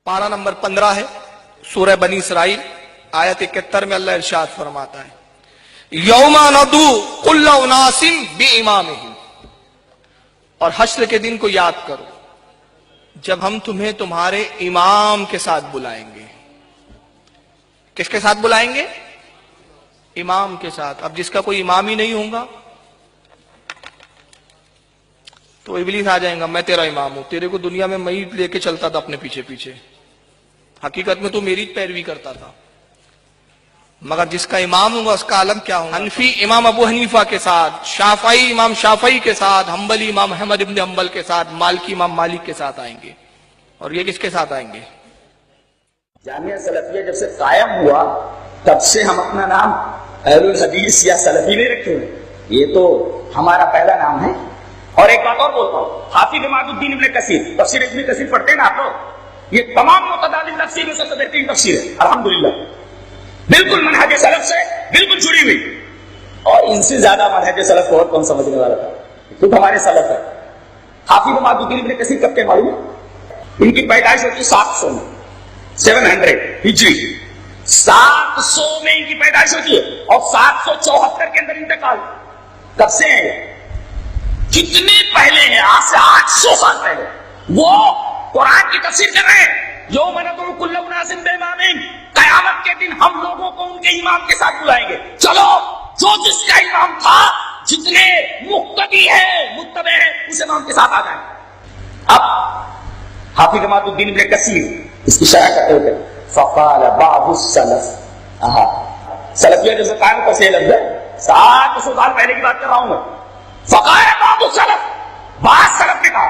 پارہ نمبر 15 ہے، سورہ بنی اسرائیل، آیت 71 میں اللہ ارشاد فرماتا ہے یوم ندعو کل اناس بامامہم، اور حشر کے دن کو یاد کرو جب ہم تمہیں تمہارے امام کے ساتھ بلائیں گے۔ کس کے ساتھ بلائیں گے؟ امام کے ساتھ۔ اب جس کا کوئی امام ہی نہیں ہوگا تو ابلیس آ جائیں گا، میں تیرا امام ہوں، تیرے کو دنیا میں ہی لے کے چلتا تھا اپنے پیچھے پیچھے، حقیقت میں تو میری پیروی کرتا تھا، مگر جس کا امام ہوگا اس کا عالم کیا ہوگا؟ حنفی امام ابو حنیفہ کے ساتھ، شافعی امام شافعی کے ساتھ، حنبلی امام احمد ابن حنبل کے ساتھ، مالکی امام مالک کے ساتھ آئیں گے۔ اور یہ کس کے ساتھ آئیں گے؟ جامعہ سلفیہ جب سے قائم ہوا تب سے ہم اپنا نام اہل الحدیث یا سلفی نہیں رکھے ہوئے، یہ تو ہمارا پہلا نام ہے۔ اور ایک بات اور بولتا ہوں، حافظ اماد الدین ابن کثیر، تفسیر ابن کثیر پڑھتے ہیں نا آپ لوگ، یہ تمام متعدد تفسیر میں سب سے بہترین تفسیر ہے الحمدللہ، بالکل منہج سلف سے بالکل جڑی ہوئی، اور ان سے زیادہ منہج سلف کو اور کون سمجھنے والا تھا، خود ہمارے سلف ہے۔ حافظ اماد الدین ابن کثیر کب کے معلوم ہے؟ ان کی پیدائش ہوتی 700 میں، 700 ہجری، 700 میں ان کی پیدائش ہوتی ہے اور 774 کے اندر انتقال۔ کب سے ہیں؟ کتنے پہلے ہیں؟ آج سے 800 سال پہلے وہ قرآن کی تفسیر کر رہے ہیں، یوم ندعو کل اناس بامامہم، قیامت کے دن ہم لوگوں کو ان کے امام کے ساتھ بلائیں گے۔ چلو جو جس کا امام تھا، جتنے مقتدی ہیں متبع ہیں، اس امام کے ساتھ آ جائیں۔ اب حافظ اماد الدین ابن کثیر اس کی شرح کرتے ہوئے فقال بعض السلف، سلفیہ جیسے قائم کا سے لفظ ہے، 700 سال پہلے کی بات کر رہا ہوں میں۔ فقال بعض السلف، بعض سلف نے کہا،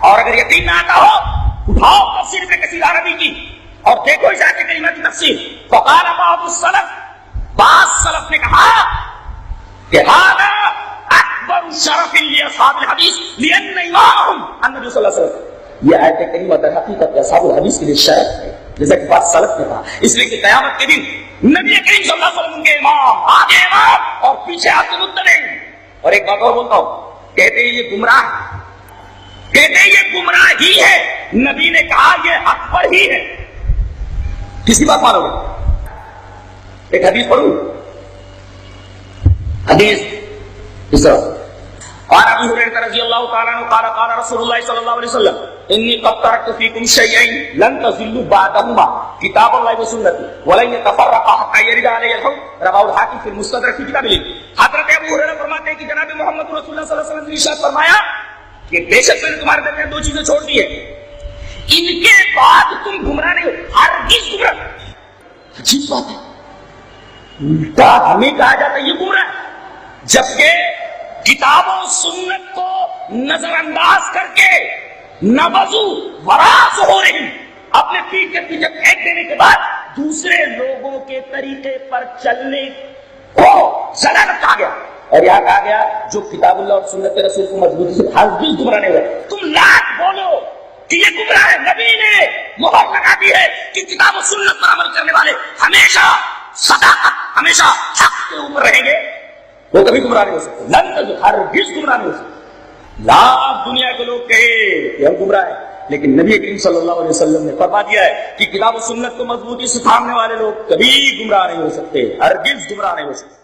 اور اگر یقین نہ آتا ہو اٹھاؤ تفسیر ابن کثیر عربی کی اور دیکھو اس آیت کریمہ کی تفسیر۔ فقال بعض السلف، بعض سلف نے کہا کہ ھذا اکبر شرف لاصحاب الحدیث لان امامهم النبی صلی اللہ علیہ وسلم۔ یہ آیت کریمہ در حقیقت اصحاب الحدیث کے لیے شرف ہے، جیسا کہ بعض سلف نے کہا، اس لیے کہ قیامت کے دن نبی کریم صلی اللہ علیہ وسلم کے امام، آگے امام اور پیچھے آپ کے متبع۔ اور ایک بات اور بولتا ہوں، کہتے ہیں یہ گمراہ، کہتے ہیں یہ گمراہ ہی ہے، نبی نے کہا یہ حق پر ہی ہے۔ کس کی بات مانو گے؟ ایک حدیث پڑھوں، حدیث اس طرح قال ابو ہریرہ رضی اللہ تعالی عنہ قال قال رسول اللہ صلی اللہ علیہ وسلم انی قد ترکت فیکم شیئین لن تضلوا بعدہما کتاب اللہ و سنتی ولن یتفرقا حتی یرد علی الحوض رواہ الحاکم فی المستدرک فی کتاب العلم۔ حضرت ابو ہریرہ فرماتے ہیں کہ جناب محمد رسول اللہ صلی اللہ علیہ وسلم نے ارشاد فرمایا کہ بے شک میں نے تمہارے درمیان دو چیزیں چھوڑ دی ہیں، ان کے بعد تم گمراہ نہیں ہو، ہرگز گمراہ۔ عجیب بات ہے، الٹا ہمیں کہا جاتا ہے یہ گمراہ ہے، جبکہ کتاب و سنت کو نظر انداز کر کے نبذو وراء ظہورہم، اپنے پیٹ کے پیچھے پھینک دینے کے بعد دوسرے لوگوں کے طریقے پر چلنے کو ضلالت کہا گیا۔ اور یہاں کہا گیا جو کتاب اللہ اور سنت رسول کو مضبوطی سے ہرگز گمراہ نہیں ہوئے۔ تم لاکھ بولو کہ یہ گمراہ ہے، نبی نے مہر لگا دی ہے کہ کتاب و سنت پر عمل کرنے والے ہمیشہ صداقت، ہمیشہ حق کے اوپر رہیں گے، وہ کبھی گمراہ نہیں ہو سکتے، لن ہرگز گمراہ نہیں ہو سکتے۔ لاکھ دنیا کے لوگ کہے کہ ہم گمراہ ہیں، لیکن نبی کریم صلی اللہ علیہ وسلم نے فرما دیا ہے کہ کتاب و سنت کو مضبوطی سے تھامنے والے لوگ کبھی گمراہ نہیں ہو سکتے، ہرگز گمراہ نہیں ہو سکتے۔